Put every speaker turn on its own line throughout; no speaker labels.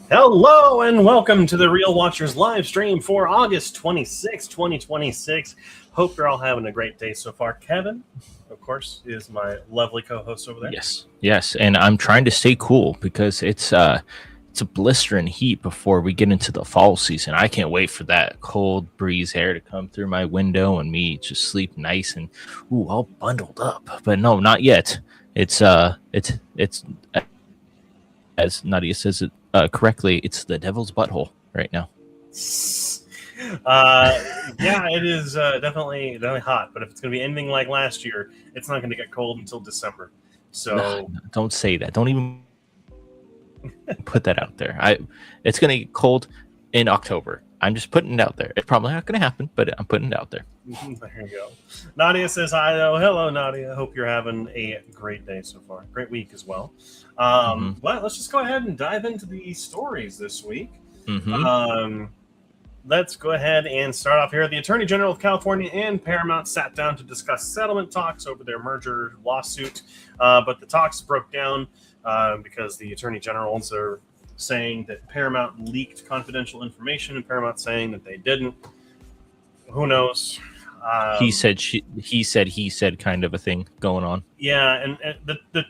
Hello and welcome to the Real Watchers live stream for August 26, 2026. Hope you're all having a great day so far. Kevin, of course, is my lovely co-host over there.
Yes, and I'm trying to stay cool because it's a blistering heat before we get into the fall season. I can't wait for that cold breeze air to come through my window and me just sleep nice and all bundled up. But no, not yet. It's as Nadia says it correctly, it's the devil's butthole right now.
Yeah, it is definitely hot. But if it's going to be anything like last year, it's not going to get cold until December. So
no, don't say that. Don't even put that out there. It's going to get cold in October. I'm just putting it out there. It's probably not going to happen, but I'm putting it out there.
There you go. Nadia says hi. Hello, Nadia. Hope you're having a great day so far. Great week as well. Well, let's just go ahead and dive into the stories this week. Let's go ahead and start off here. The Attorney General of California and Paramount sat down to discuss settlement talks over their merger lawsuit, but the talks broke down because the Attorney Generals are saying that Paramount leaked confidential information and Paramount saying that they didn't. Who knows?
He said kind of a thing going on.
Yeah, and the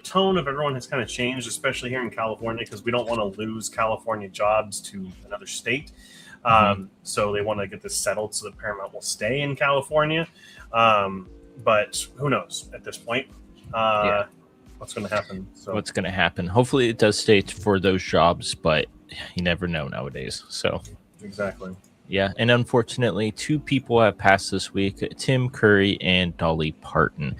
tone of everyone has kind of changed, especially here in California, because we don't want to lose California jobs to another state. So they want to get this settled so that Paramount will stay in California. But who knows at this point? What's going to happen? So
what's going to happen? Hopefully it does stay for those jobs, but you never know nowadays. So
exactly.
Yeah, and unfortunately, two people have passed this week, Tim Curry and Dolly Parton.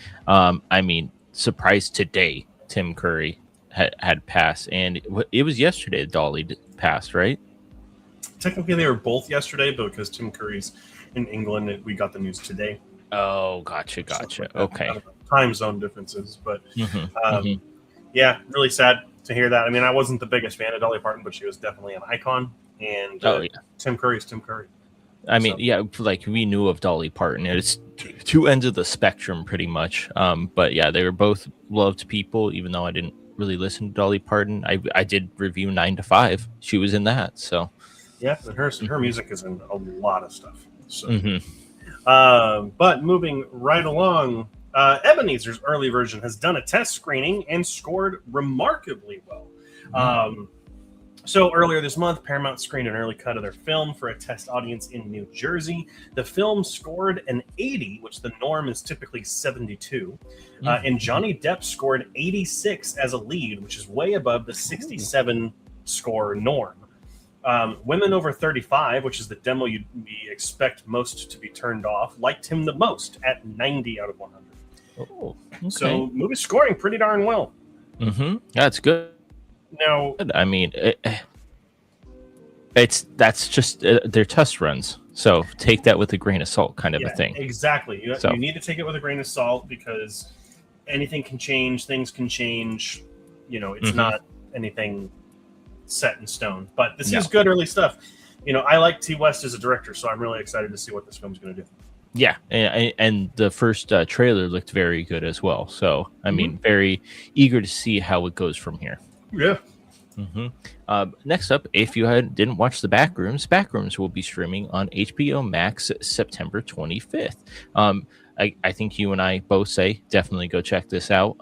Surprise today, Tim Curry had passed, and it was yesterday Dolly passed, right?
Technically, they were both yesterday, but because Tim Curry's in England, we got the news today.
Oh, gotcha. Like okay.
Time zone differences, but yeah, really sad to hear that. I mean, I wasn't the biggest fan of Dolly Parton, but she was definitely an icon. And Tim Curry's Tim Curry.
I mean, yeah, like we knew of Dolly Parton. It's two ends of the spectrum, pretty much. But yeah, they were both loved people. Even though I didn't really listen to Dolly Parton, I did review 9 to 5. She was in that, so
yeah. And her music is in a lot of stuff. So, but moving right along, Ebenezer's early version has done a test screening and scored remarkably well. So earlier this month, Paramount screened an early cut of their film for a test audience in New Jersey. The film scored an 80, which the norm is typically 72. And Johnny Depp scored 86 as a lead, which is way above the 67 score norm. Women over 35, which is the demo we expect most to be turned off, liked him the most at 90 out of 100.
Oh, okay.
So movie scoring pretty darn well.
That's good.
Now,
I mean, that's just their test runs. So take that with a grain of salt, kind of a thing.
Exactly. You need to take it with a grain of salt because anything can change. Things can change. You know, it's not anything set in stone. But this is good early stuff. I like T. West as a director, so I'm really excited to see what this film's going to do.
Yeah, and the first trailer looked very good as well. So, I mean, very eager to see how it goes from here.
Yeah.
Next up, if you didn't watch the Backrooms will be streaming on HBO Max September 25th. I think you and I both say definitely go check this out,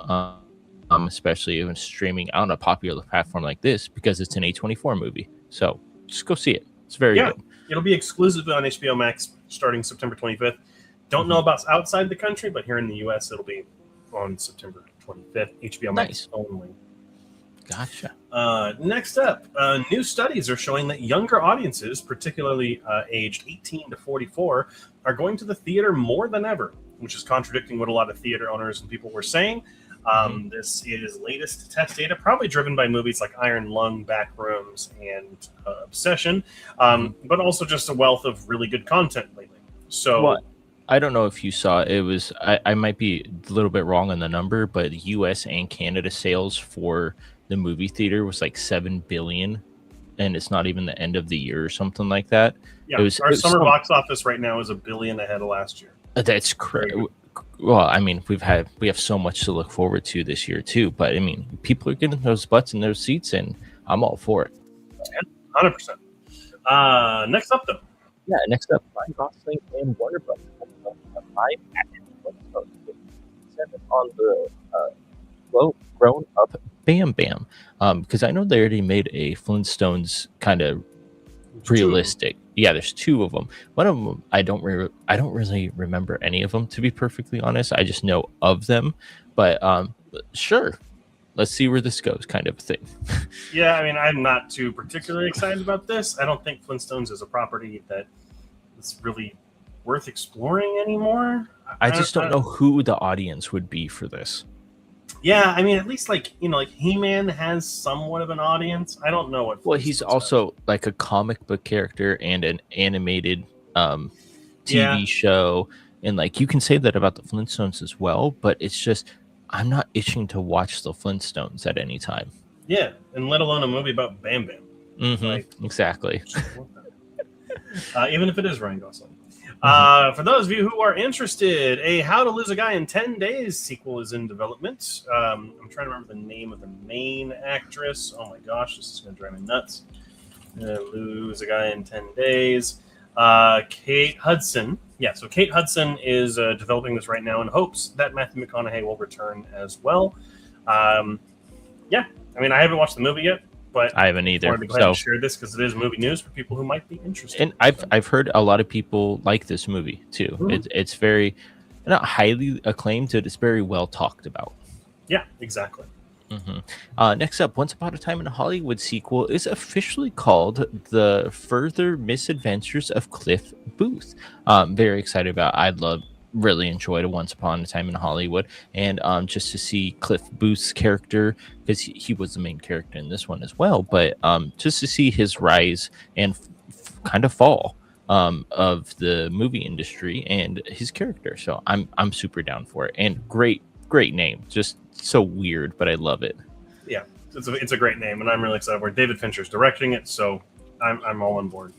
especially when streaming on a popular platform like this because it's an A24 movie. So just go see it. It's very good.
It'll be exclusively on HBO Max starting September 25th. Don't know about outside the country, but here in the U.S. it'll be on September 25th. HBO Max only.
Gotcha.
Next up, new studies are showing that younger audiences, particularly aged 18 to 44, are going to the theater more than ever, which is contradicting what a lot of theater owners and people were saying. This is latest test data, probably driven by movies like Iron Lung, Backrooms, and Obsession, but also just a wealth of really good content lately. So,
I don't know if you saw it. Was I might be a little bit wrong on the number, but the U.S. and Canada sales for the movie theater was like $7 billion, and it's not even the end of the year or something like that.
Yeah, our summer box office right now is $1 billion ahead of last year.
That's crazy. Well, I mean, we have so much to look forward to this year too. But I mean, people are getting those butts in those seats, and I'm all for it.
100%. Next up, though.
Yeah, next up, Ryan Gosling and Warner Brothers live action on the grown up Bam Bam, because I know they already made a Flintstones kind of realistic. Yeah, there's two of them. One of them I don't really remember any of them, to be perfectly honest. I just know of them, but sure, let's see where this goes, kind of thing.
Yeah, I mean, I'm not too particularly excited about this. I don't think Flintstones is a property that is really worth exploring anymore.
I just don't know who the audience would be for this.
Yeah, I mean, at least like He-Man has somewhat of an audience. I don't know what.
Well, he's also like a comic book character and an animated TV show, and like you can say that about the Flintstones as well. But it's just I'm not itching to watch the Flintstones at any time.
Yeah, and let alone a movie about Bam Bam.
Exactly.
Even if it is Ryan Gosling. For those of you who are interested, a How to Lose a Guy in 10 Days sequel is in development. I'm trying to remember the name of the main actress. Oh my gosh, this is going to drive me nuts. Lose a Guy in 10 Days. Kate Hudson. Yeah, so Kate Hudson is developing this right now in hopes that Matthew McConaughey will return as well. Yeah, I mean, I haven't watched the movie yet. But
I haven't either.
I wanted to go ahead and share this because it is movie news for people who might be interested.
And I've heard a lot of people like this movie too. It's very not highly acclaimed, but it's very well talked about.
Yeah, exactly.
Next up, Once Upon a Time in Hollywood sequel is officially called The Further Misadventures of Cliff Booth. Very excited about it. Really enjoyed a Once Upon a Time in Hollywood, and just to see Cliff Booth's character, because he was the main character in this one as well, but just to see his rise and kind of fall of the movie industry and his character. So I'm super down for it, and great name, just so weird, but I love it.
Yeah, it's a great name, and I'm really excited for it. David Fincher's directing it, so I'm all on board.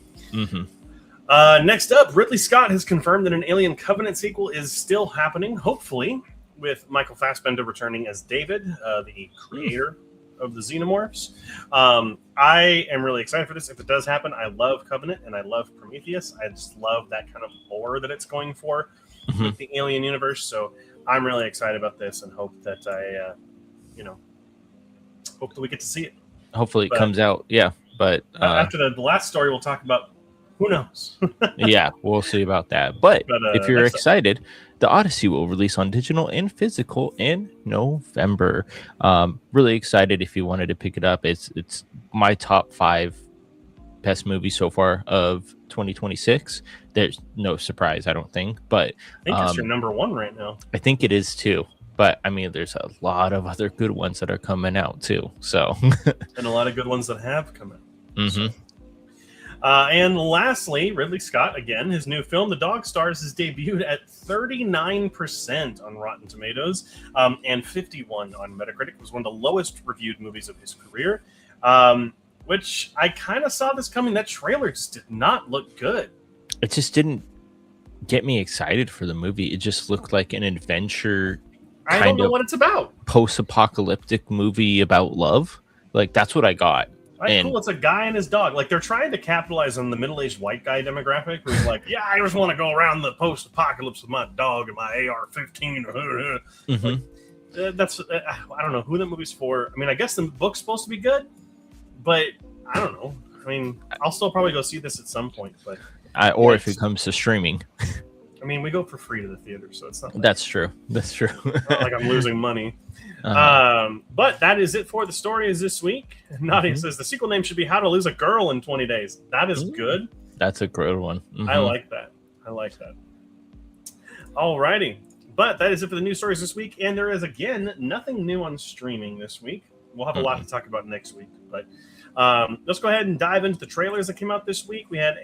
Next up, Ridley Scott has confirmed that an Alien Covenant sequel is still happening, hopefully, with Michael Fassbender returning as David, the creator of the Xenomorphs. I am really excited for this. If it does happen, I love Covenant and I love Prometheus. I just love that kind of lore that it's going for with the Alien universe. So I'm really excited about this and hope that hope that we get to see it.
Hopefully it comes out. Yeah. But
after the last story, we'll talk about who knows?
Yeah, we'll see about that. But if you're excited, The Odyssey will release on digital and physical in November. Really excited if you wanted to pick it up. It's my top 5 best movies so far of 2026. There's no surprise, I don't think. But
I think it's your number 1 right now.
I think it is too. But I mean, there's a lot of other good ones that are coming out too. So
and a lot of good ones that have come out. So. And lastly, Ridley Scott, again, his new film, The Dog Stars, has debuted at 39% on Rotten Tomatoes and 51 on Metacritic. It was one of the lowest reviewed movies of his career. which I kind of saw this coming. That trailer just did not look good.
It just didn't get me excited for the movie. It just looked like an adventure,
I don't know what it's about.
Post-apocalyptic movie about love. Like, that's what I got.
Cool. It's a guy and his dog. Like, they're trying to capitalize on the middle-aged white guy demographic who's like, yeah, I just want to go around the post-apocalypse with my dog and my AR-15. That's I don't know who the movie's for. I mean, I guess the book's supposed to be good, but I don't know. I mean, I'll still probably go see this at some point, but
or if it comes to streaming.
I mean, we go for free to the theater, so it's not.
That's true. That's true.
Not like I'm losing money. But that is it for the stories this week. Nadia says the sequel name should be How to Lose a Girl in 20 Days. That is good.
That's a good one.
I like that. Alrighty. But that is it for the news stories this week. And there is, again, nothing new on streaming this week. We'll have a lot to talk about next week. But let's go ahead and dive into the trailers that came out this week. We had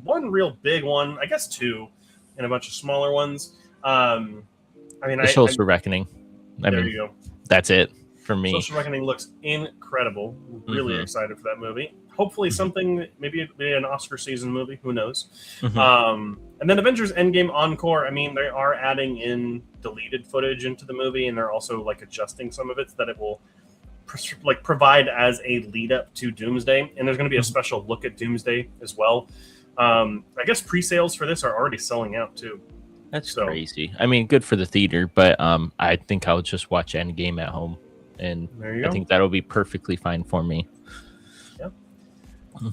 one real big one, I guess two, and a bunch of smaller ones.
Social Reckoning.
There you go.
That's it for me.
Social Reckoning looks incredible. Really excited for that movie. Hopefully something, maybe an Oscar season movie. Who knows? And then Avengers Endgame Encore. I mean, they are adding in deleted footage into the movie, and they're also like adjusting some of it so that it will provide as a lead up to Doomsday. And there's going to be a special look at Doomsday as well. I guess pre-sales for this are already selling out too.
That's crazy. I mean, good for the theater, but I think I'll just watch Endgame at home, and I think that'll be perfectly fine for me.
Yep.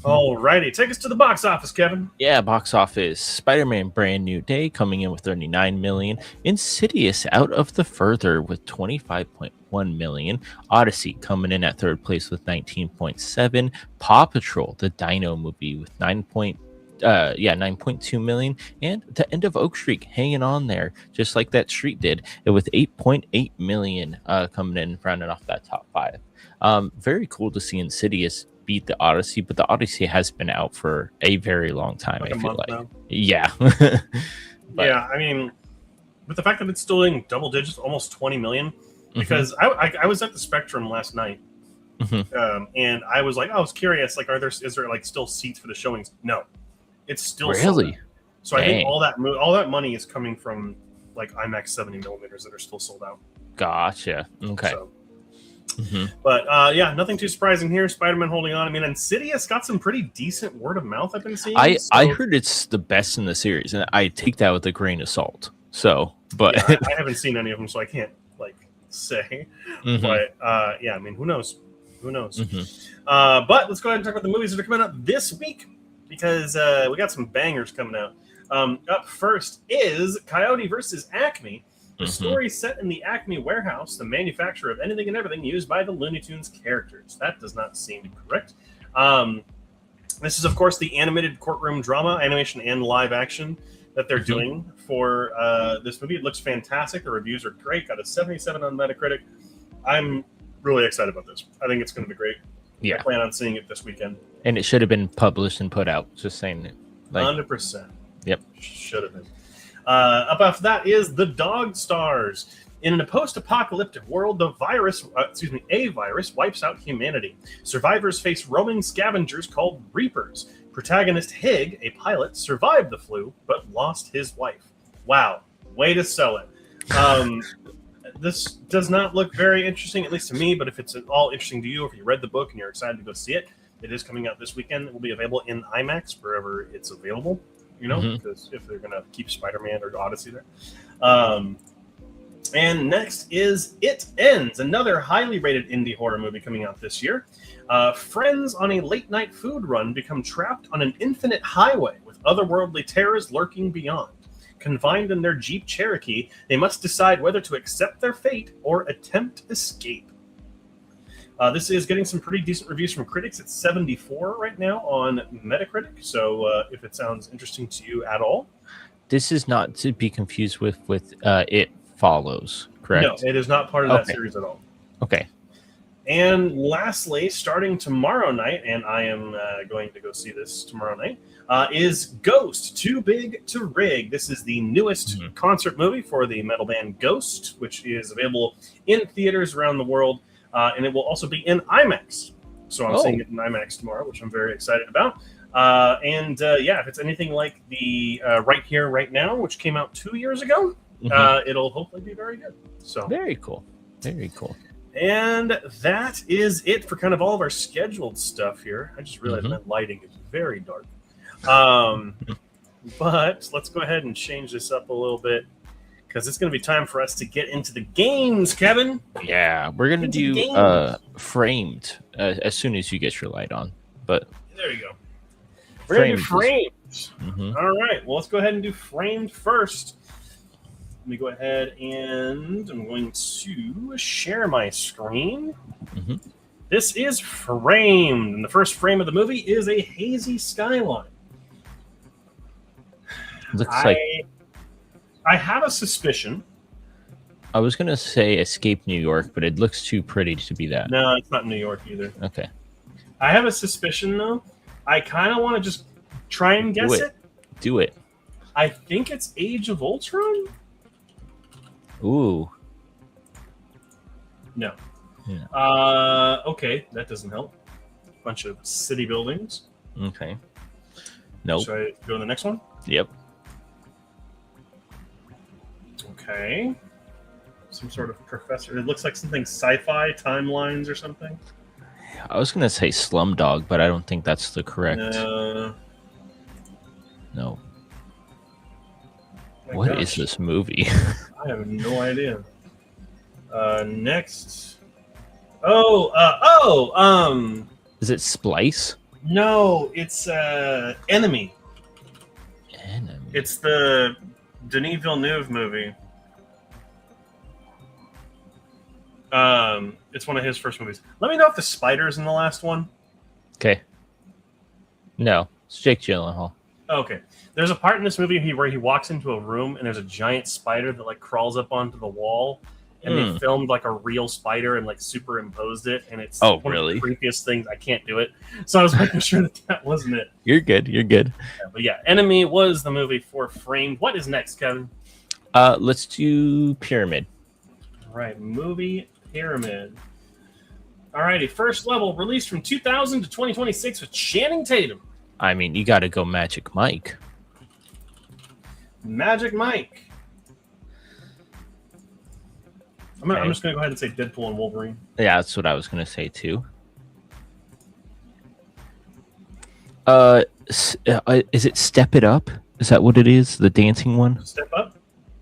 Alrighty, take us to the box office, Kevin.
Yeah, box office. Spider-Man: Brand New Day coming in with 39 million. Insidious: Out of the Further with 25.1 million. Odyssey coming in at third place with 19.7. Paw Patrol: The Dino Movie with 9.2 million, and The End of Oak Street hanging on there just like that street did, with 8.8 million coming in, rounding off that top five. Very cool to see Insidious beat the Odyssey, but the Odyssey has been out for a very long time. I feel like now. Yeah.
Yeah, I mean, with the fact that it's still doing double digits, almost 20 million, because I was at the Spectrum last night. And I was curious, like, is there like still seats for the showings? No. It's still
really.
So I think all that money is coming from like IMAX 70 millimeters that are still sold out.
Gotcha. Okay.
So, but nothing too surprising here. Spider-Man holding on. I mean, Insidious got some pretty decent word of mouth I've been seeing. I
heard it's the best in the series, and I take that with a grain of salt. So, but
I haven't seen any of them, so I can't say. But I mean, who knows? But let's go ahead and talk about the movies that are coming up this week, because we got some bangers coming out. Up first is Coyote versus Acme. The story set in the Acme warehouse, the manufacturer of anything and everything used by the Looney Tunes characters. That does not seem correct. This is, of course, the animated courtroom drama, animation and live action that they're doing for this movie. It looks fantastic. The reviews are great. Got a 77 on Metacritic. I'm really excited about this. I think it's going to be great.
Yeah.
I plan on seeing it this weekend.
And it should have been published and put out. Just saying it.
100%.
Yep.
Should have been. Up after that is The Dog Stars. In a post-apocalyptic world, a virus wipes out humanity. Survivors face roaming scavengers called Reapers. Protagonist Hig, a pilot, survived the flu, but lost his wife. Wow. Way to sell it. This does not look very interesting, at least to me, but if it's at all interesting to you, if you read the book and you're excited to go see it, it is coming out this weekend. It will be available in IMAX wherever it's available, because if they're going to keep Spider-Man or Odyssey there. And next is It Ends, another highly rated indie horror movie coming out this year. Friends on a late-night food run become trapped on an infinite highway with otherworldly terrors lurking beyond. Confined in their Jeep Cherokee, they must decide whether to accept their fate or attempt escape. This is getting some pretty decent reviews from critics. It's 74 right now on Metacritic, so if it sounds interesting to you at all.
This is not to be confused with It Follows, correct?
No, it is not part of that series at all.
Okay.
And lastly, starting tomorrow night, and I am going to go see this tomorrow night, is Ghost, Too Big to Rig. This is the newest concert movie for the metal band Ghost, which is available in theaters around the world, and it will also be in IMAX So I'm seeing it in IMAX tomorrow, which I'm very excited about. If it's anything like the Right Here, Right Now, which came out 2 years ago, it'll hopefully be very good. So
very cool. Very cool.
And that is it for kind of all of our scheduled stuff here. I just realized that lighting is very dark. But let's go ahead and change this up a little bit because it's going to be time for us to get into the games, Kevin.
Yeah, we're going to do Framed as soon as you get your light on. But
there you go. We're going to do Framed. All right. Well, let's go ahead and do Framed first. Let me go ahead and I'm going to share my screen. This is Framed, and the first frame of the movie is a hazy skyline.
Looks like
I have a suspicion.
I was gonna say Escape New York, but it looks too pretty to be that.
No, it's not New York either.
Okay.
I have a suspicion though. I kind of want to just try and guess it.
Do it.
I think it's Age of Ultron.
Ooh.
No.
Yeah.
Okay, that doesn't help. Bunch of city buildings.
Okay. Nope.
Should I go to the next one?
Yep.
Okay. Some sort of professor. It looks like something sci-fi, timelines or something.
I was gonna say Slumdog, but I don't think that's the correct. No. What is this movie?
I have no idea. Next.
Is it Splice?
No, it's Enemy.
Enemy.
It's the Denis Villeneuve movie. It's one of his first movies. Let me know if the spider's in the last one.
Okay. No, it's Jake Gyllenhaal.
Okay. There's a part in this movie where he walks into a room and there's a giant spider that like crawls up onto the wall, and they filmed like a real spider and like superimposed it, and it's one
really?
of the creepiest things. I can't do it, so I was making sure that wasn't it.
You're good. You're good.
Yeah, but yeah, Enemy was the movie for Framed. What is next, Kevin?
Let's do Pyramid.
All right, movie Pyramid. Alrighty, first level released from 2000 to 2026 with Channing Tatum.
I mean, you got to go Magic Mike.
Magic Mike. I'm just going to go ahead and say Deadpool and Wolverine.
Yeah, that's what I was going to say too. Is it Step It Up? Is that what it is? The dancing one?
Step Up?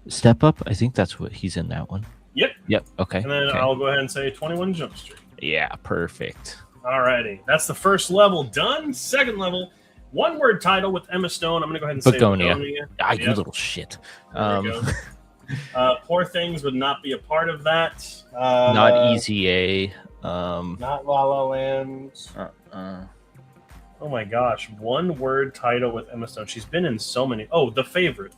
Step Up? I think that's what he's in that one.
Yep.
Okay.
And then I'll go ahead and say 21 Jump Street.
Yeah, perfect.
Alrighty. That's the first level done. Second level, one word title with Emma Stone. I'm going to go ahead and say
Begonia.
Begonia.
You little shit.
There we go. Poor Things would not be a part of that.
Not Easy A.
Not La La Land. Oh my gosh. One word title with Emma Stone. She's been in so many. Oh, The Favorite.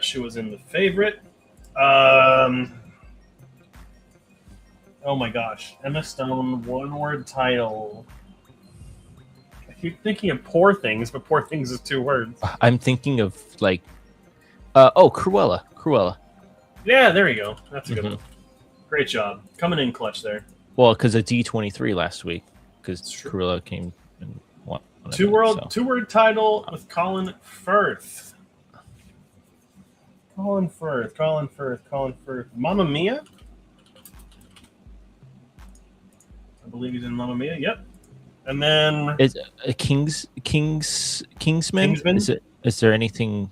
She was in The Favorite. Oh my gosh. Emma Stone, one word title. I keep thinking of Poor Things, but Poor Things is 2 words.
I'm thinking of like Cruella.
Yeah, there you go. That's a good one. Great job. Coming in clutch there.
Well, because of D23 last week, because Cruella came and won.
Two word title with Colin Firth. Colin Firth. Mamma Mia? I believe he's in Mamma Mia. Yep. And then
is Kingsman? Is there anything?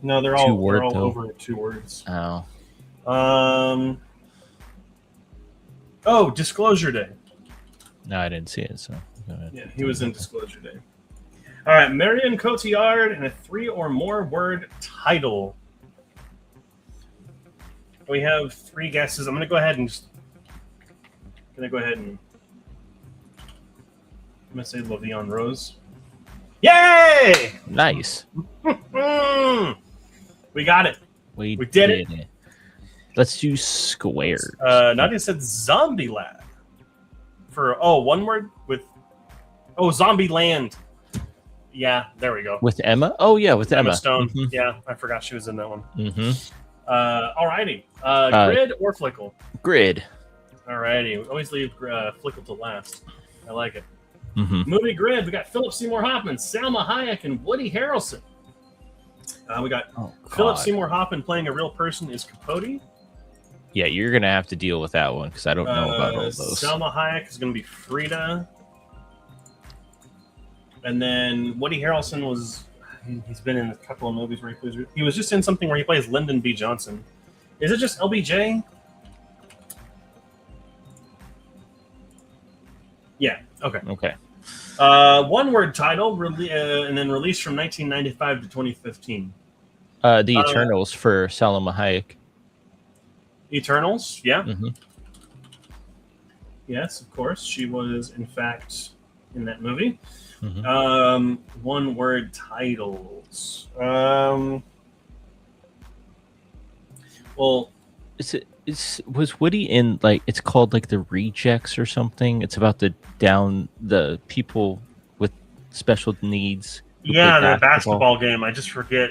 No, they're all over 2 words.
Oh.
Disclosure Day.
No, I didn't see it. So
yeah, he was in Disclosure Day. All right, Marion Cotillard and a 3 or more word title. We have 3 guesses. I'm going to go ahead and I'm going to say Lavion Rose. Yay!
Nice.
We got it.
We
did it.
Let's do squares.
Nadia said Zombie Lab. For, one word with... Oh, Zombie Land. Yeah, there we go.
With Emma? Oh, yeah, with Emma.
Stone. Yeah, I forgot she was in that one.
Mm-hmm.
Alrighty. Grid or Flickle?
Grid.
Alrighty. We always leave Flickle to last. I like it.
Mm-hmm.
Movie grid. We got Philip Seymour Hoffman, Salma Hayek, and Woody Harrelson. We got Philip Seymour Hoffman playing a real person is Capote.
Yeah, you're gonna have to deal with that one because I don't know about all those.
Salma Hayek is gonna be Frida, and then Woody Harrelson he's been in a couple of movies where he was just in something where he plays Lyndon B. Johnson. Is it just LBJ? Yeah. Okay.
Okay.
One word title, and then released from 1995 to 2015.
The Eternals for Salma Hayek.
Eternals, yeah.
Mm-hmm.
Yes, of course. She was, in fact, in that movie.
Mm-hmm.
One word titles. Well,
was Woody in it's called like The Rejects or something? It's about the people with special needs.
Yeah, the basketball game. I just forget.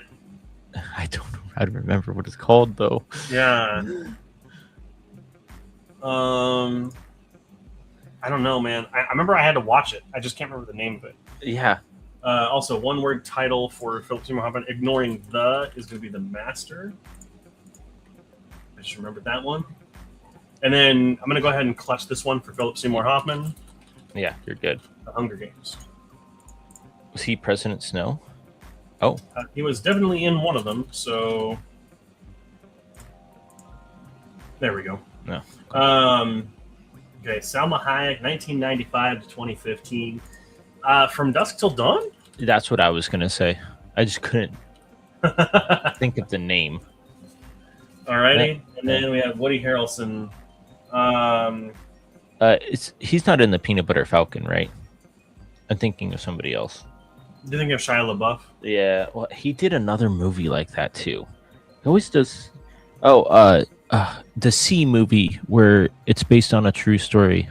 I don't remember what it's called though.
Yeah. I don't know, man. I remember I had to watch it. I just can't remember the name of it.
Yeah.
Also, one word title for Philip Seymour Hoffman. Ignoring the is going to be The Master. I just remembered that one. And then I'm going to go ahead and clutch this one for Philip Seymour Hoffman.
Yeah, you're good.
The Hunger Games.
Was he President Snow? Oh.
He was definitely in one of them, so... There we go.
No.
Okay, Salma Hayek, 1995 to 2015. From Dusk Till Dawn?
That's what I was going to say. I just couldn't think of the name.
Alrighty, and then we have Woody Harrelson.
He's not in the Peanut Butter Falcon, right? I'm thinking of somebody else.
Do you think of Shia LaBeouf?
Yeah, well, he did another movie like that too. He always does. Oh, the Sea movie where it's based on a true story.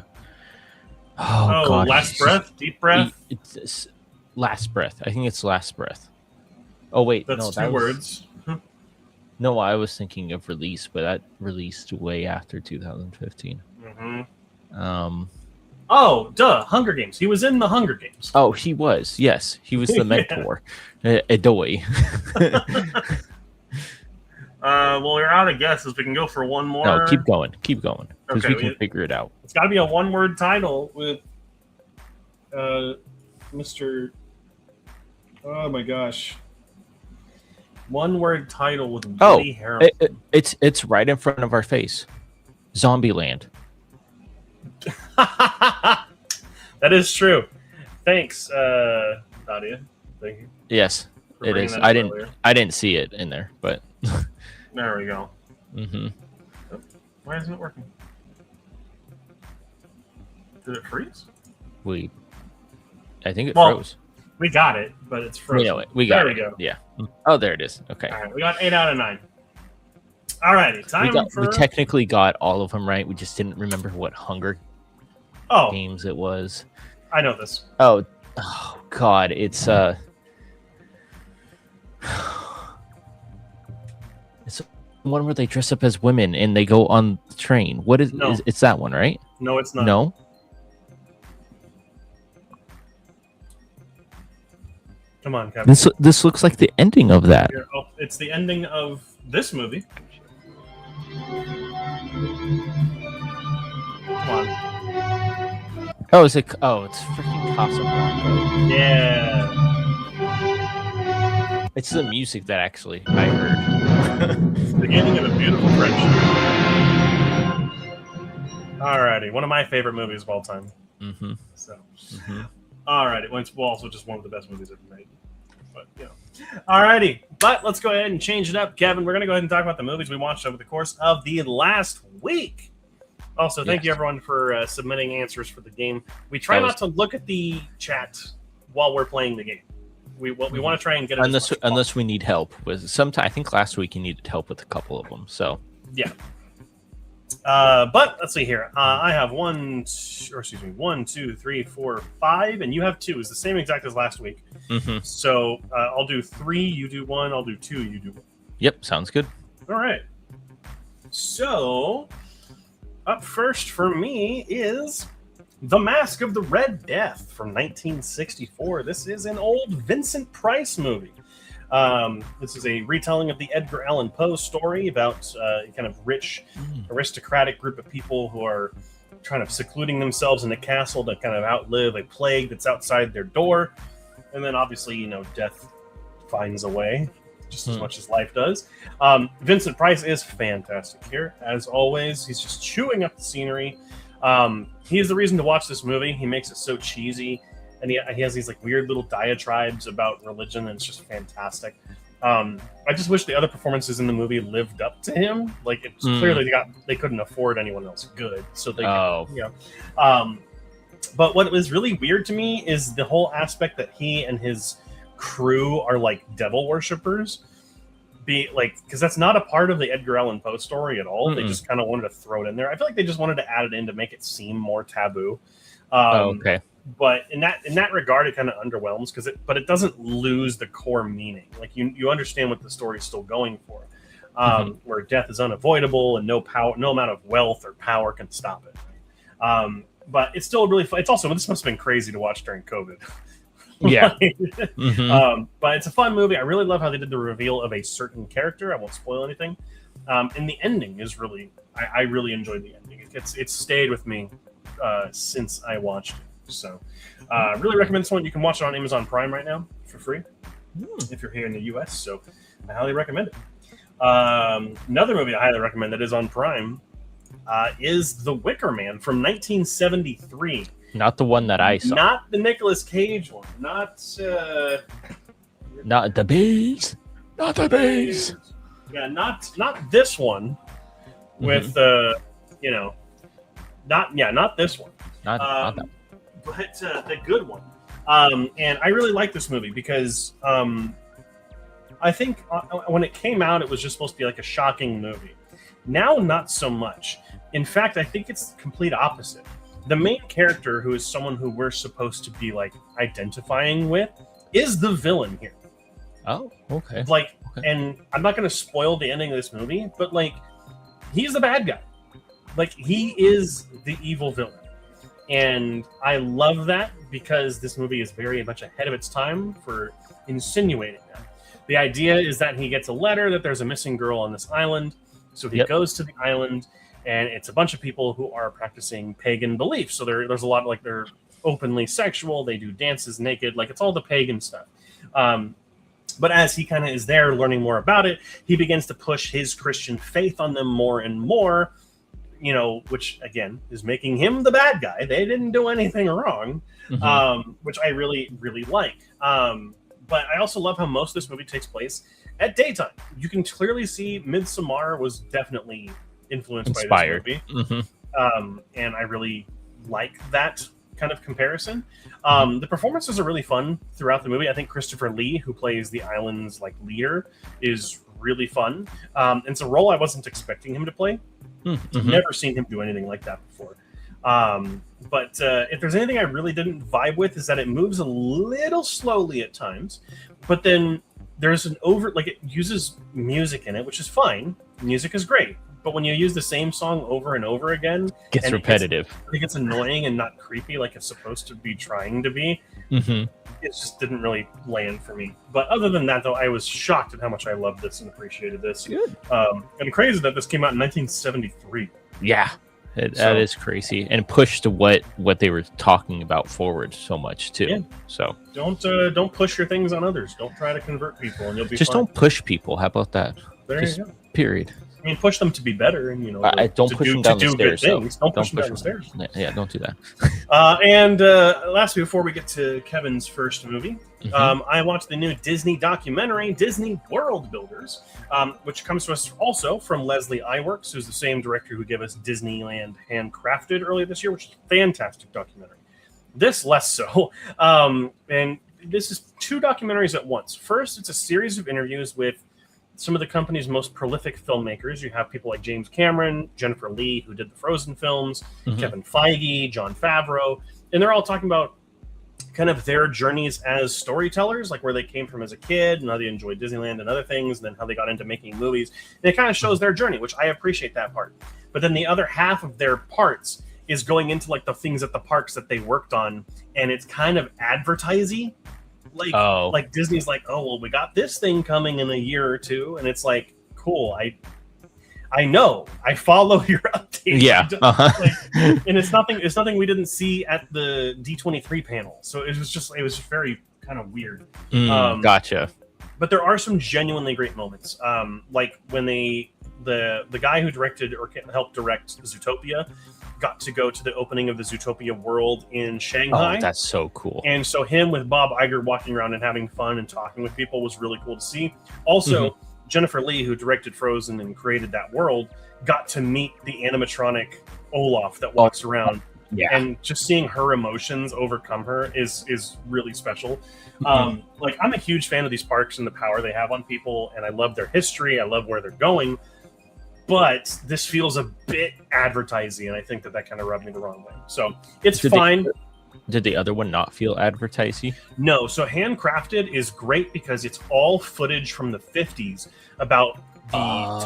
Oh God!
Last Breath, Deep Breath.
It's Last Breath. I think it's Last Breath. Oh wait,
that's two words.
No, I was thinking of Release, but that released way after 2015.
Mm-hmm. Hunger Games. He was in the Hunger Games.
Oh, he was. Yes, he was the mentor. Adoy.
Well, we're out of guesses. We can go for one more.
No, keep going, because we can figure it out.
It's got to be a one-word title with Mr. Oh my gosh. One-word title with Woody Harrelson.
It's right in front of our face. Zombieland.
That is true. Thanks, Nadia. Thank you.
Yes, it is. I didn't see it in there, but
there we go.
Mm-hmm.
Oh, why isn't it working? Did it freeze?
I think it froze.
We got it, but it's frozen.
We got
it.
We go. Yeah. Oh, there it is. Okay.
All right, we got 8 out of 9. All righty,
we technically got all of them right. We just didn't remember what Hunger Games it was.
I know this.
Oh God, it's it's one where they dress up as women and they go on the train. What is?
No.
It's that one, right?
No, it's not.
No.
Come on, Kevin.
This looks like the ending of that.
It's the ending of this movie. Come on.
Oh, it's freaking Casablanca.
Yeah.
It's the music that actually I heard.
It's the beginning of a beautiful friendship. Alrighty, one of my favorite movies of all time.
Mm-hmm.
So, alrighty, it's also just one of the best movies ever made. But alrighty, but let's go ahead and change it up, Kevin. We're gonna go ahead and talk about the movies we watched over the course of the last week. Also, thank you everyone for submitting answers for the game. We try not to look at the chat while we're playing the game. We want to try and get it
unless we need help with some. I think last week you needed help with a couple of them. So
yeah. But let's see here. I have 1, 2, 3, 4, 5, and you have 2. It's the same exact as last week.
Mm-hmm.
So I'll do 3, you do 1. I'll do 2, you do 1.
Yep, sounds good.
All right. So Up first for me is The Mask of the Red Death from 1964. This is an old Vincent Price movie. This is a retelling of the Edgar Allan Poe story about a kind of rich, aristocratic group of people who are kind of secluding themselves in a castle to kind of outlive a plague that's outside their door. And then obviously, you know, death finds a way, just as much as life does. Vincent Price is fantastic here, as always. He's just chewing up the scenery. He is the reason to watch this movie. He makes it so cheesy, and he has these like weird little diatribes about religion, and it's just fantastic. I just wish the other performances in the movie lived up to him. Like, it's clearly they couldn't afford anyone else good, so they but what was really weird to me is the whole aspect that he and his crew are like devil worshippers, because that's not a part of the Edgar Allan Poe story at all. They just kind of wanted to throw it in there. I feel like they just wanted to add it in to make it seem more taboo. But in that regard, it kind of underwhelms but it doesn't lose the core meaning. Like, you understand what the story's still going for, where death is unavoidable and no amount of wealth or power can stop it. But it's still really fun. It's also, this must have been crazy to watch during COVID.
Yeah.
But it's a fun movie. I really love how they did the reveal of a certain character. I won't spoil anything. And the ending is really, I really enjoyed the ending. It's stayed with me since I watched it. So really recommend this one. You can watch it on Amazon Prime right now for free if you're here in the US. So I highly recommend it. Another movie I highly recommend that is on Prime is The Wicker Man from 1973.
Not the one that I saw.
Not the Nicolas Cage one. Not
the Bees. Not the Bees.
Yeah, not this one. With not this one.
Not that.
But the good one. And I really like this movie because I think when it came out, it was just supposed to be like a shocking movie. Now, not so much. In fact, I think it's the complete opposite. The main character, who is someone who we're supposed to be like identifying with, is the villain here.
Oh, okay.
And I'm not going to spoil the ending of this movie, but like, he's the bad guy. Like, he is the evil villain. And I love that because this movie is very much ahead of its time for insinuating that. The idea is that he gets a letter that there's a missing girl on this island. So he goes to the island, and it's a bunch of people who are practicing pagan beliefs. So there's a lot of, like, they're openly sexual. They do dances naked. Like, it's all the pagan stuff. But as he kind of is there learning more about it, he begins to push his Christian faith on them more and more, you know, which, again, is making him the bad guy. They didn't do anything wrong, which I really, really like. But I also love how most of this movie takes place at daytime. You can clearly see Midsommar was definitely influenced by this movie. And I really like that kind of comparison. The performances are really fun throughout the movie. I think Christopher Lee, who plays the island's like leader, is really fun. It's a role I wasn't expecting him to play. Never seen him do anything like that before. But if there's anything I really didn't vibe with, is that it moves a little slowly at times, but then there's it uses music in it, which is fine. Music is great. But when you use the same song over and over again,
gets repetitive.
It gets annoying and not creepy like it's supposed to be trying to be. It just didn't really land for me. But other than that, though, I was shocked at how much I loved this and appreciated this.
Good.
And crazy that this came out in 1973.
Yeah, that is crazy, and pushed what they were talking about forward so much too. Yeah. So
don't push your things on others. Don't try to convert people, and you'll be
just fine. Don't push people. How about that?
There you go.
Period.
I mean, push them to be better, and
don't push them down the stairs.
Don't push them down the stairs.
Yeah, don't do that.
And lastly, before we get to Kevin's first movie, I watched the new Disney documentary, Disney World Builders, which comes to us also from Leslie Iwerks, who's the same director who gave us Disneyland Handcrafted earlier this year, which is a fantastic documentary. This less so. And this is two documentaries at once. First, it's a series of interviews with some of the company's most prolific filmmakers. You have people like James Cameron, Jennifer Lee, who did the Frozen films, Kevin Feige, Jon Favreau, and they're all talking about kind of their journeys as storytellers, like where they came from as a kid and how they enjoyed Disneyland and other things, and then how they got into making movies. And it kind of shows their journey, which I appreciate that part. but then the other half of their parts is going into like the things at the parks that they worked on, and it's kind of advertising. Like Disney's like, oh well, we got this thing coming in a year or two, and it's like, cool. I know. I follow your updates.
Yeah.
And it's nothing we didn't see at the D23 panel. So it was very kind of weird.
Gotcha.
But there are some genuinely great moments. Like when the guy who directed or helped direct Zootopia got to go to the opening of the Zootopia world in Shanghai.
Oh, that's so cool.
And so him with Bob Iger walking around and having fun and talking with people was really cool to see. Also, Jennifer Lee, who directed Frozen and created that world, got to meet the animatronic Olaf that walks around. Yeah. And just seeing her emotions overcome her is really special. Like, I'm a huge fan of these parks and the power they have on people, and I love their history. I love where they're going. But this feels a bit advertising, and I think that kind of rubbed me the wrong way. So it's fine.
Did the other one not feel advertising?
No. So Handcrafted is great because it's all footage from the 50s about the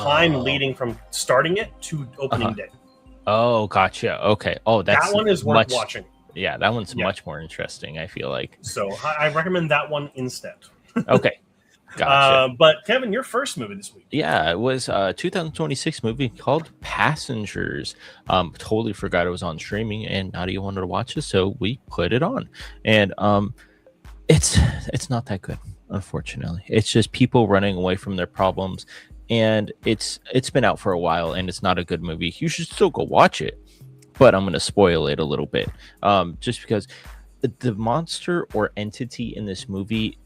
time leading from starting it to opening day.
Oh, gotcha. Okay. Oh, that
one is worth watching.
Yeah, that one's much more interesting, I feel like.
So I recommend that one instead.
Okay. Gotcha.
But Kevin, your first movie this week.
Yeah, it was a 2026 movie called Passengers. Totally forgot it was on streaming, and Nadia wanted to watch it, so we put it on. And it's not that good, unfortunately. It's just people running away from their problems, and it's been out for a while, and it's not a good movie. You should still go watch it, but I'm going to spoil it a little bit, just because the monster or entity in this movie,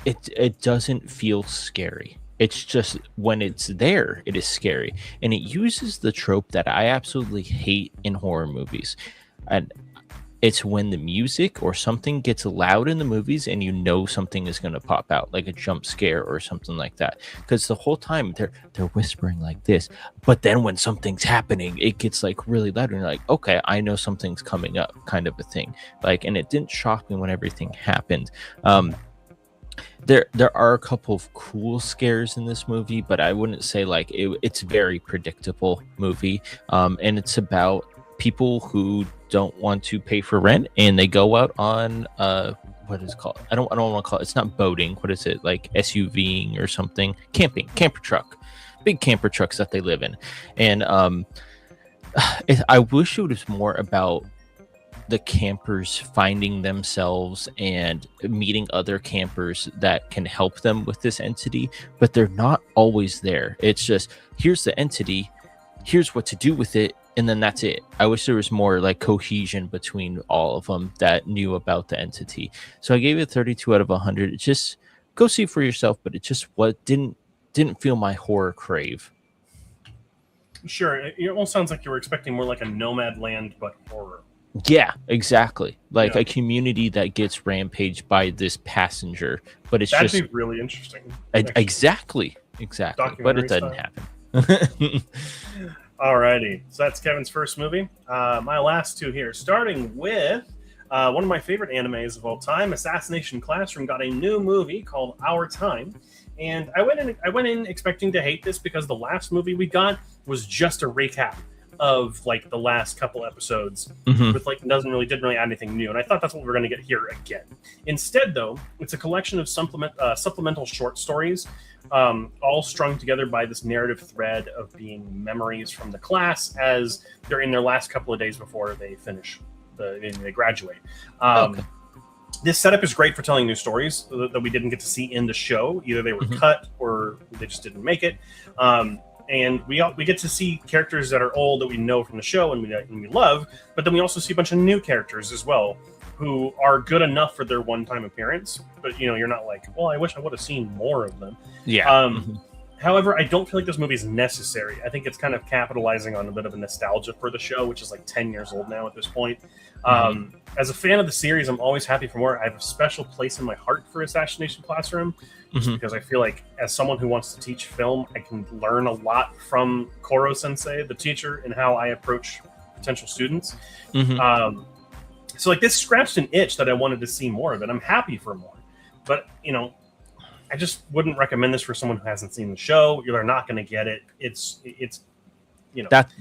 it doesn't feel scary. It's just when it's there, it is scary. And it uses the trope that I absolutely hate in horror movies. And it's when the music or something gets loud in the movies and you know something is going to pop out, like a jump scare or something like that. Because the whole time they're whispering like this. But then when something's happening, it gets like really loud. And you're like, okay, I know something's coming up, kind of a thing. Like, and it didn't shock me when everything happened. There are a couple of cool scares in this movie, but I wouldn't say like it's very predictable movie. And it's about people who don't want to pay for rent, and they go out on what is it called? I don't want to call it. It's not boating. What is it, like SUVing or something? Camping, camper truck, big camper trucks that they live in. And I wish it was more about the campers finding themselves and meeting other campers that can help them with this entity, but they're not always there. It's just, here's the entity, here's what to do with it, and then that's it. I wish there was more like cohesion between all of them that knew about the entity. So I gave it 32 out of 100. It's just, go see it for yourself, but it just didn't feel my horror crave.
Sure, it almost sounds like you were expecting more like a Nomadland but horror.
Yeah, exactly. Like a community that gets rampaged by this passenger, but that'd
be really interesting.
Exactly. But it doesn't happen.
Alrighty, so that's Kevin's first movie. My last two here, starting with one of my favorite animes of all time, Assassination Classroom, got a new movie called Our Time, and I went in expecting to hate this because the last movie we got was just a recap of like the last couple episodes with like didn't really add anything new, and I thought that's what we're going to get here again. Instead, though, it's a collection of supplemental short stories, all strung together by this narrative thread of being memories from the class as they're in their last couple of days before they finish they graduate. This setup is great for telling new stories that we didn't get to see in the show. Either they were cut or they just didn't make it. And we get to see characters that are old that we know from the show and we love, but then we also see a bunch of new characters as well who are good enough for their one-time appearance. But you're not like, well, I wish I would have seen more of them.
Yeah.
However, I don't feel like this movie is necessary. I think it's kind of capitalizing on a bit of a nostalgia for the show, which is like 10 years old now at this point. As a fan of the series, I'm always happy for more. I have a special place in my heart for Assassination Classroom, just because I feel like as someone who wants to teach film, I can learn a lot from Koro Sensei, the teacher, and how I approach potential students. So like this scratched an itch that I wanted to see more of it. I'm happy for more, but I just wouldn't recommend this for someone who hasn't seen the show. You're not going to get it. It's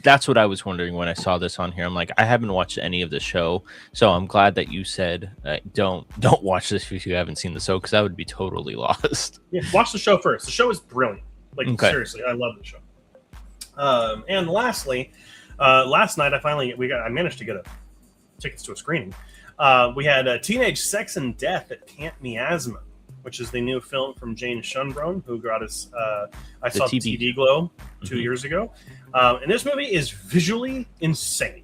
That's what I was wondering when I saw this on here. I'm like, I haven't watched any of the show, so I'm glad that you said don't watch this if you haven't seen the show, because I would be totally lost.
Yeah, watch the show first. The show is brilliant. Like, seriously, I love the show. And lastly, last night I managed to get tickets to a screening. We had Teenage Sex and Death at Camp Miasma, which is the new film from Jane Schunbrunn, who got us. I saw the TV Glow 2 years ago, and this movie is visually insane.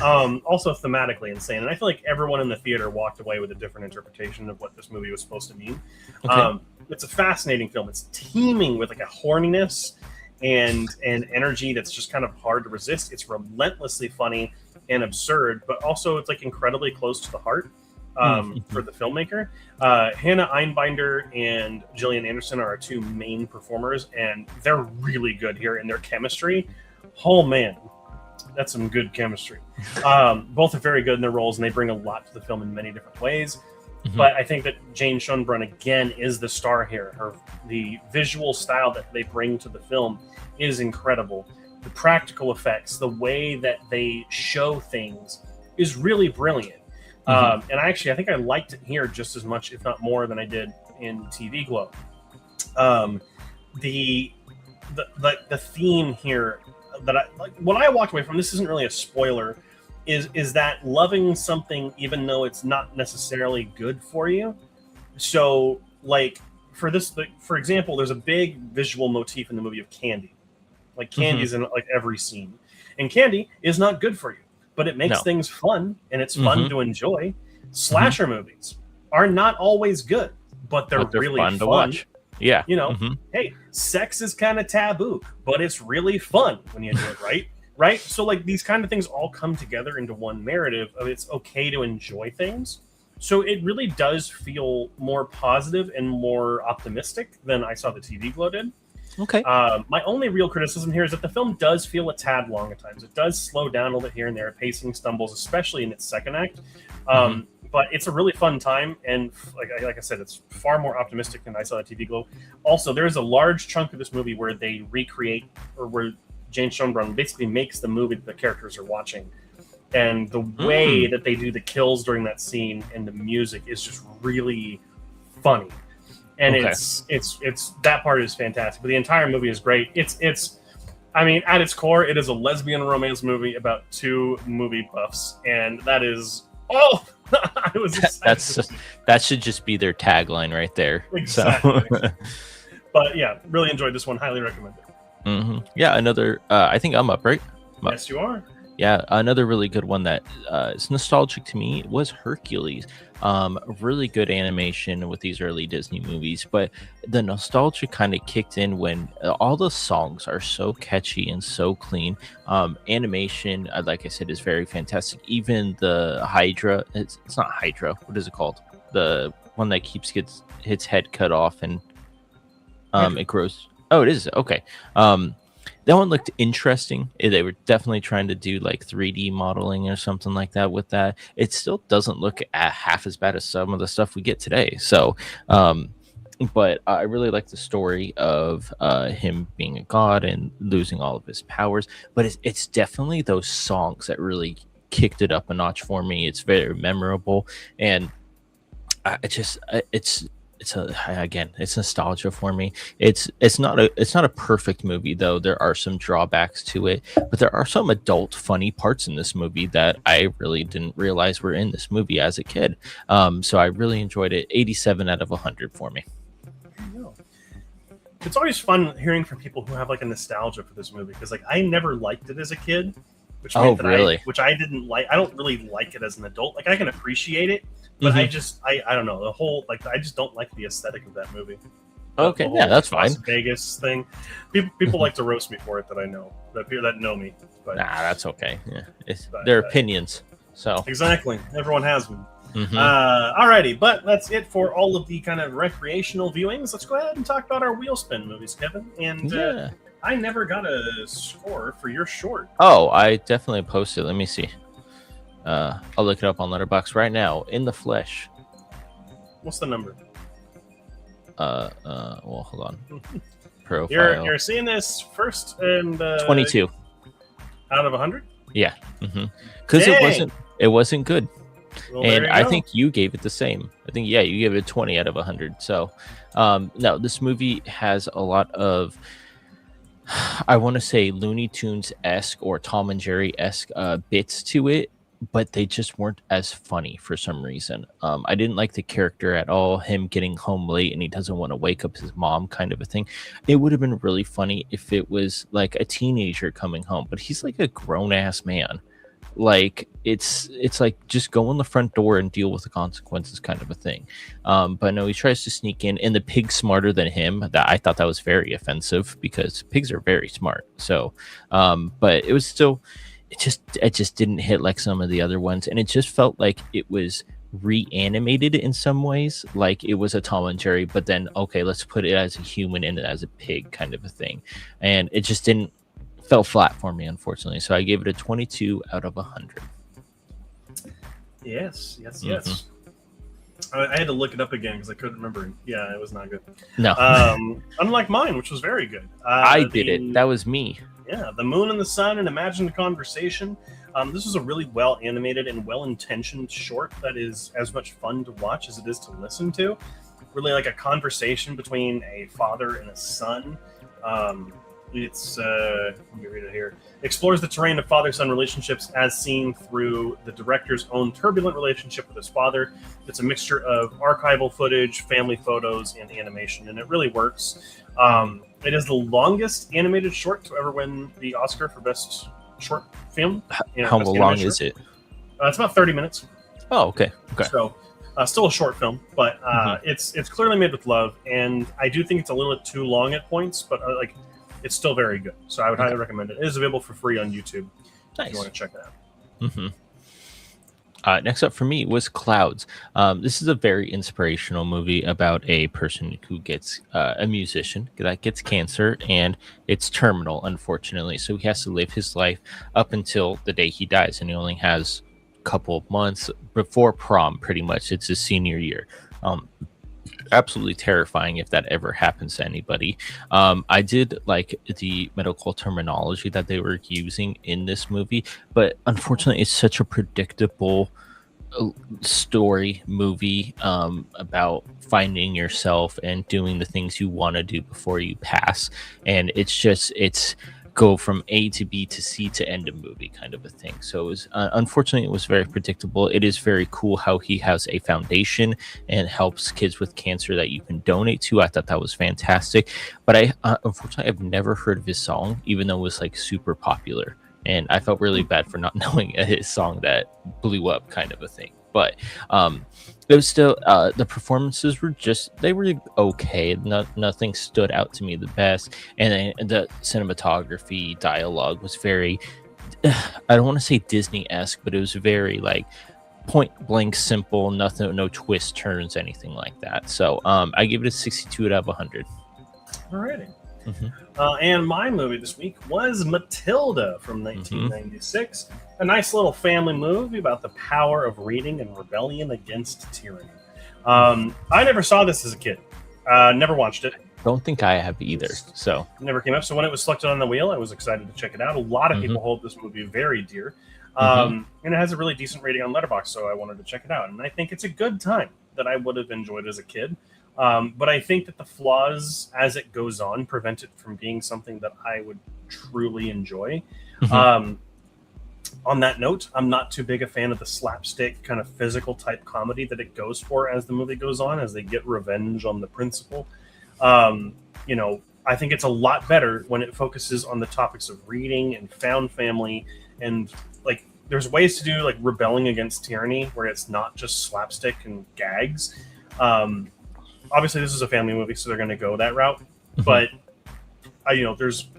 Also thematically insane, and I feel like everyone in the theater walked away with a different interpretation of what this movie was supposed to mean. Okay. It's a fascinating film. It's teeming with like a horniness and energy that's just kind of hard to resist. It's relentlessly funny and absurd, but also it's like incredibly close to the heart for the filmmaker. Hannah Einbinder and Gillian Anderson are our two main performers, and they're really good here in their chemistry. Oh man, that's some good chemistry. Both are very good in their roles, and they bring a lot to the film in many different ways. But I think that Jane Schunbrunn again is the star here. The visual style that they bring to the film is incredible. The practical effects, the way that they show things is really brilliant. And I think I liked it here just as much, if not more, than I did in TV Glow. The theme here that what I walked away from, this isn't really a spoiler, is that loving something even though it's not necessarily good for you. So like for example, there's a big visual motif in the movie of candy. Like candy is in like every scene, and candy is not good for you, but it makes things fun, and it's fun to enjoy. Slasher movies are not always good, but they're really fun to watch. Yeah. Hey, sex is kind of taboo, but it's really fun when you do it right. Right? So like these kind of things all come together into one narrative of it's okay to enjoy things. So it really does feel more positive and more optimistic than I saw the TV Glow did. Okay. My only real criticism here is that the film does feel a tad long at times. It does slow down a little bit here and there. Pacing stumbles, especially in its second act. But it's a really fun time, and like I said, it's far more optimistic than I saw the TV Glow. Also, there is a large chunk of this movie where they recreate, or where Jane Schunbrunn basically makes the movie that the characters are watching. And the way that they do the kills during that scene and the music is just really funny. And it's that part is fantastic. But the entire movie is great. I mean, at its core, it is a lesbian romance movie about two movie buffs, and that is I was excited.
That should just be their tagline right there.
Exactly. So. But yeah, really enjoyed this one. Highly recommend it.
Yeah, another. I think I'm up, right?
Yes, you are.
Yeah, another really good one that is nostalgic to me was Hercules. Really good animation with these early Disney movies, but the nostalgia kind of kicked in when all the songs are so catchy and so clean. Animation, like I said, is very fantastic. Even the Hydra, it's not Hydra. What is it called? The one that keeps gets its head cut off and it grows. Oh, it is. Okay. That one looked interesting. They were definitely trying to do like 3D modeling or something like that with that. It still doesn't look half as bad as some of the stuff we get today. So, but I really like the story of him being a god and losing all of his powers. But it's definitely those songs that really kicked it up a notch for me. It's very memorable, and it's nostalgia for me. It's not a perfect movie though. There are some drawbacks to it, but there are some adult funny parts in this movie that I really didn't realize were in this movie as a kid. So I really enjoyed it. 87 out of 100 for me.
It's always fun hearing from people who have like a nostalgia for this movie, because like I never liked it as a kid, which I didn't like. I don't really like it as an adult. Like I can appreciate it, but I don't know, the whole, like, I just don't like the aesthetic of that movie.
Okay, yeah, that's fine.
Vegas thing. People like to roast me for it that I know, that know me. But
that's okay. Yeah, it's their opinions. So
exactly, everyone has them. Alrighty, but that's it for all of the kind of recreational viewings. Let's go ahead and talk about our wheel spin movies, Kevin. And I never got a score for your short.
Oh, I definitely posted. Let me see. I'll look it up on Letterboxd right now. In the Flesh.
What's the number?
Well, hold on. Profile.
You're seeing this first, and
22.
out of 100.
Yeah, because it wasn't good.
Well,
and
there you
I
go.
think you gave it the same. I think, yeah, you gave it 20 out of 100. So, no, this movie has a lot of, I want to say, Looney Tunes-esque or Tom and Jerry-esque bits to it, but they just weren't as funny for some reason. I didn't like the character at all, him getting home late and he doesn't want to wake up his mom kind of a thing. It would have been really funny if it was like a teenager coming home, but he's like a grown-ass man. Like it's like just go in the front door and deal with the consequences kind of a thing. But no, he tries to sneak in, and the pig's smarter than him. That I thought that was very offensive because pigs are very smart. So but it was still, it just didn't hit like some of the other ones, and it just felt like it was reanimated in some ways, like it was a Tom and Jerry, but then okay, let's put it as a human and as a pig kind of a thing, and it just didn't, fell flat for me, unfortunately. So I gave it a 22 out of 100.
Yes. I had to look it up again because I couldn't remember. Yeah, it was not good.
No.
Unlike mine, which was very good.
I did it. That was me.
Yeah, The Moon and the Sun and Imagined Conversation. This was a really well animated and well intentioned short that is as much fun to watch as it is to listen to. Really like a conversation between a father and a son. It's let me read it here. Explores the terrain of father-son relationships as seen through the director's own turbulent relationship with his father. It's a mixture of archival footage, family photos, and animation, and it really works. It is the longest animated short to ever win the Oscar for Best Short Film.
How long is it?
It's about 30 minutes.
Oh, okay.
So still a short film, but it's clearly made with love, and I do think it's a little bit too long at points, but it's still very good. So I would highly recommend it. It is available for free on YouTube.
Nice.
If you want to check it out.
Next up for me was Clouds. This is a very inspirational movie about a person who gets a musician that gets cancer, and it's terminal, unfortunately. So he has to live his life up until the day he dies, and he only has a couple of months before prom, pretty much. It's his senior year. Absolutely terrifying if that ever happens to anybody. I did like the medical terminology that they were using in this movie, but unfortunately it's such a predictable story movie about finding yourself and doing the things you want to do before you pass, and it's go from A to B to C to end a movie kind of a thing. So it was unfortunately it was very predictable. It is very cool how he has a foundation and helps kids with cancer that you can donate to. I thought that was fantastic, but I unfortunately I've never heard of his song, even though it was like super popular, and I felt really bad for not knowing his song that blew up kind of a thing. But it was still the performances were they were okay. Nothing stood out to me the best, and the cinematography, dialogue was very I don't want to say Disney-esque, but it was very like point blank simple, nothing, no twists, turns, anything like that. So I give it a 62 out of 100.
Alrighty. And my movie this week was Matilda from 1996. A nice little family movie about the power of reading and rebellion against tyranny. I never saw this as a kid. Never watched it.
Don't think I have either. So
never came up. So when it was selected on the wheel, I was excited to check it out. A lot of people hold this movie very dear. And it has a really decent rating on Letterboxd, so I wanted to check it out. And I think it's a good time that I would have enjoyed as a kid. But I think that the flaws as it goes on prevent it from being something that I would truly enjoy. On that note, I'm not too big a fan of the slapstick kind of physical type comedy that it goes for as the movie goes on, as they get revenge on the principal. I think it's a lot better when it focuses on the topics of reading and found family, and like there's ways to do like rebelling against tyranny where it's not just slapstick and gags. Obviously this is a family movie, so they're going to go that route, but there's,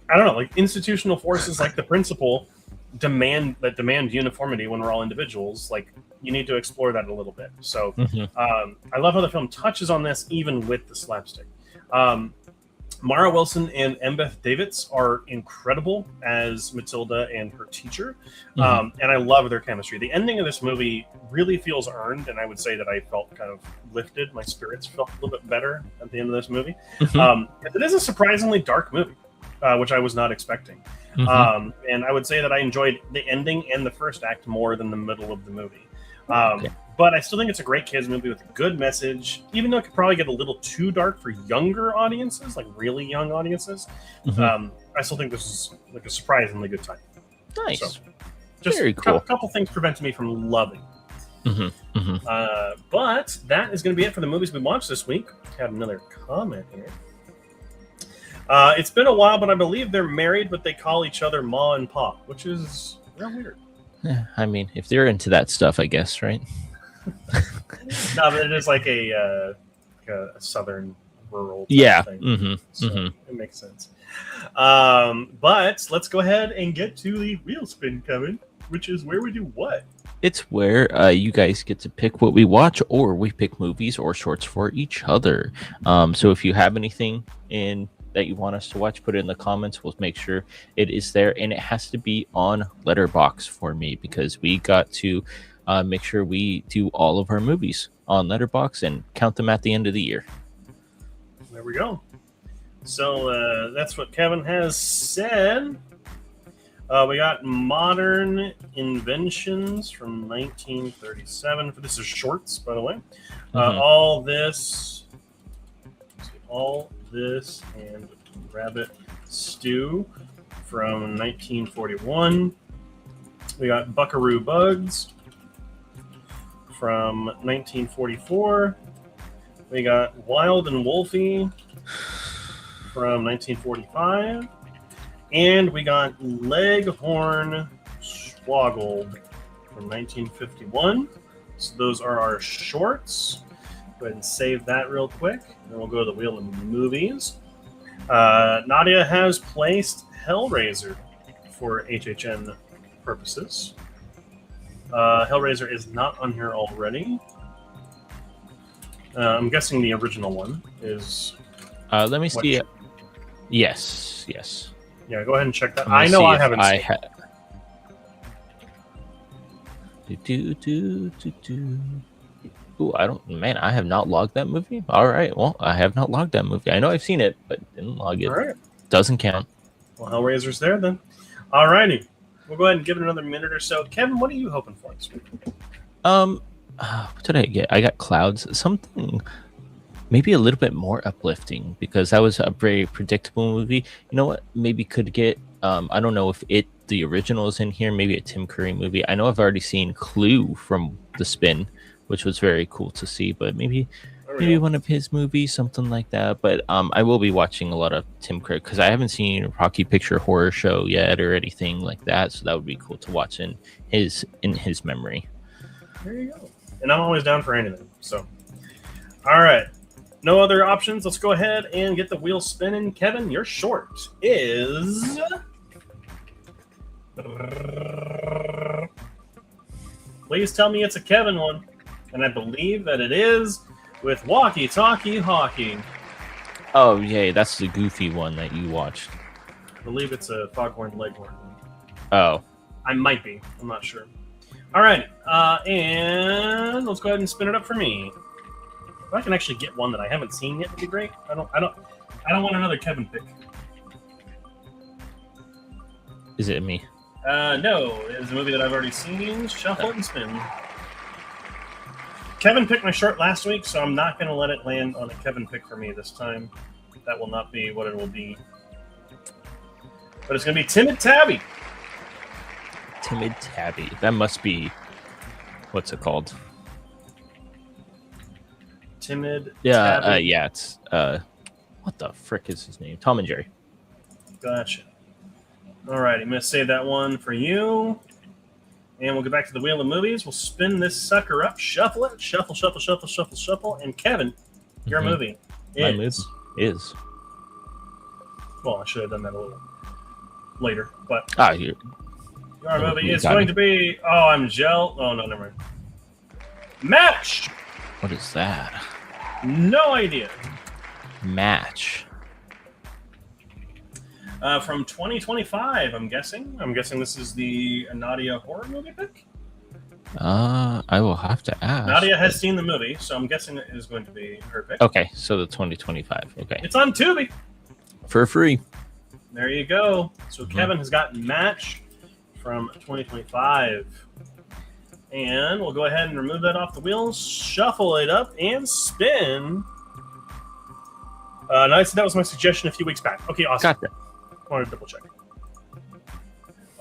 I don't know, like institutional forces like the principal demand uniformity when we're all individuals. Like you need to explore that a little bit. So I love how the film touches on this even with the slapstick. Mara Wilson and Embeth Davidtz are incredible as Matilda and her teacher, and I love their chemistry. The ending of this movie really feels earned, and I would say that I felt kind of lifted. My spirits felt a little bit better at the end of this movie. It is a surprisingly dark movie. which I was not expecting. And I would say that I enjoyed the ending and the first act more than the middle of the movie. But I still think it's a great kids movie with a good message, even though it could probably get a little too dark for younger audiences, like really young audiences. I still think this is like a surprisingly good time.
Nice.
So, just
very cool.
A couple things prevented me from loving. But that is going to be it for the movies we watched this week. Had another comment here. It's been a while, but I believe they're married, but they call each other Ma and Pa, which is real weird.
Yeah, I mean, if they're into that stuff, I guess, right?
No, but it is like a southern rural thing. So it makes sense. But let's go ahead and get to the wheel spin, Kevin, which is where we do what?
It's where you guys get to pick what we watch, or we pick movies or shorts for each other. So if you have anything in that you want us to watch, put it in the comments. We'll make sure it is there, and it has to be on Letterboxd for me, because we got to make sure we do all of our movies on Letterboxd and count them at the end of the year.
There we go. So that's what Kevin has said. We got Modern Inventions from 1937. This is shorts, by the way. All this and Rabbit Stew from 1941. We got Buckaroo Bugs from 1944. We got Wild and Wolfie from 1945. And we got Leghorn Swoggled from 1951. So those are our shorts. Go ahead and save that real quick. Then we'll go to the wheel of movies. Nadia has placed Hellraiser for HHN purposes. Hellraiser is not on here already. I'm guessing the original one is...
let me see. Yes.
Yeah, go ahead and check that. I know I haven't seen
it. Ooh, I have not logged that movie. All right, well, I have not logged that movie. I know I've seen it, but didn't log it.
All right.
Doesn't count.
Well, Hellraiser's there then. All righty. We'll go ahead and give it another minute or so. Kevin, what are you hoping for this week?
What did I get? I got Clouds. Something maybe a little bit more uplifting, because that was a very predictable movie. You know what? Maybe could get, I don't know if the original is in here, maybe a Tim Curry movie. I know I've already seen Clue from The Spin, which was very cool to see, but maybe one of his movies, something like that. But I will be watching a lot of Tim Curry, because I haven't seen Rocky Picture Horror Show yet or anything like that, so that would be cool to watch in his memory.
There you go. And I'm always down for anything. So, all right. No other options. Let's go ahead and get the wheel spinning. Kevin, your short is... Please tell me it's a Kevin one. And I believe that it is, with Walkie Talkie Hockey.
Oh, yay. That's the goofy one that you watched.
I believe it's a Foghorn Leghorn one.
Oh.
I might be. I'm not sure. All right. And let's go ahead and spin it up for me. If I can actually get one that I haven't seen yet, would be great. I don't want another Kevin pick.
Is it me?
No, it is a movie that I've already seen. Shuffle and spin. Kevin picked my short last week, so I'm not going to let it land on a Kevin pick for me this time. That will not be what it will be. But it's going to be Timid Tabby.
Timid Tabby. That must be... What's it called?
Timid
Tabby? Yeah, it's... what the frick is his name? Tom and Jerry.
Gotcha. All right, I'm going to save that one for you. And we'll get back to the wheel of movies. We'll spin this sucker up, shuffle it, shuffle, shuffle, shuffle, shuffle, shuffle. And Kevin, your movie is... Well, I should have done that a little later, but... your movie is going to be... Oh, I'm Gel... Oh, no, never mind. Match!
What is that?
No idea.
Match.
From 2025, I'm guessing. I'm guessing this is the Nadia horror movie pick?
I will have to ask.
Nadia has seen the movie, so I'm guessing it is going to be her pick.
Okay, so the 2025. Okay.
It's on Tubi.
For free.
There you go. So Kevin has got Match from 2025. And we'll go ahead and remove that off the wheels, shuffle it up, and spin. Nice. That was my suggestion a few weeks back. Okay, awesome.
Got that.
Wanted to double check.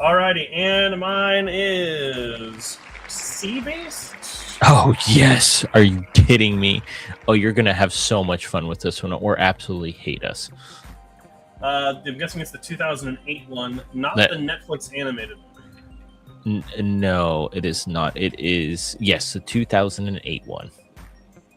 Alrighty, and mine is sea-based.
Oh, yes. Are you kidding me? Oh, you're going to have so much fun with this one or absolutely hate us.
I'm guessing it's the 2008 one, not the Netflix animated one.
No, it is not. It is, yes, the 2008 one.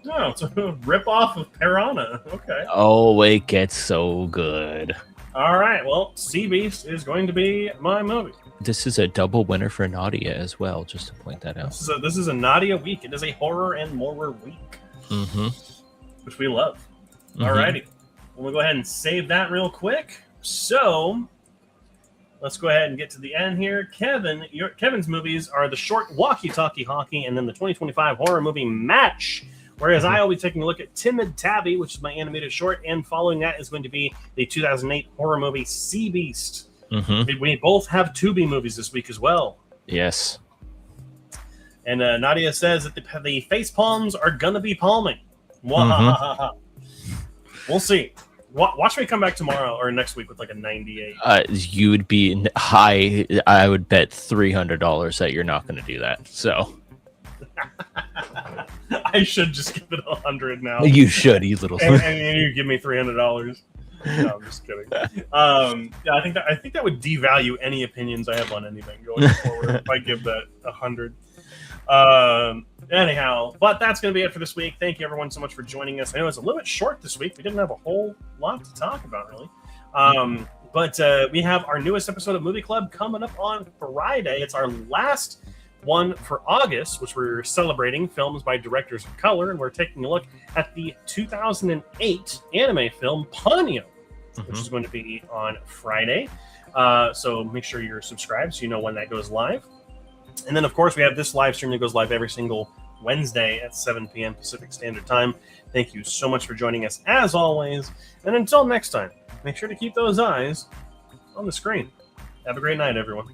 No, it's a rip-off of Piranha. Okay.
Oh, it gets so good.
All right, well, Sea Beast is going to be my movie.
This is a double winner for Nadia as well, just to point that out.
This is a Nadia week. It is a horror and more week, which we love. All righty. We'll go ahead and save that real quick. So let's go ahead and get to the end here. Kevin's movies are the short walkie-talkie hockey and then the 2025 horror movie Match. Whereas I will be taking a look at Timid Tabby, which is my animated short, and following that is going to be the 2008 horror movie Sea Beast. We both have Tubi movies this week as well.
Yes.
And Nadia says that the face palms are going to be palming. We'll see. Watch me come back tomorrow or next week with like a 98.
You would be high. I would bet $300 that you're not going to do that. So
I should just give it 100 now.
You should, you little.
and you give me $300. No, I'm just kidding. Yeah, I think that would devalue any opinions I have on anything going forward if I give that 100. Anyhow, but that's going to be it for this week. Thank you everyone so much for joining us. I know it's a little bit short this week. We didn't have a whole lot to talk about really. But we have our newest episode of Movie Club coming up on Friday. It's our last one for August, which we're celebrating films by directors of color, and we're taking a look at the 2008 anime film Ponyo, which is going to be on Friday. So make sure you're subscribed so you know when that goes live. And then, of course, we have this live stream that goes live every single Wednesday at 7 p.m. Pacific Standard Time. Thank you so much for joining us, as always. And until next time, make sure to keep those eyes on the screen. Have a great night, everyone.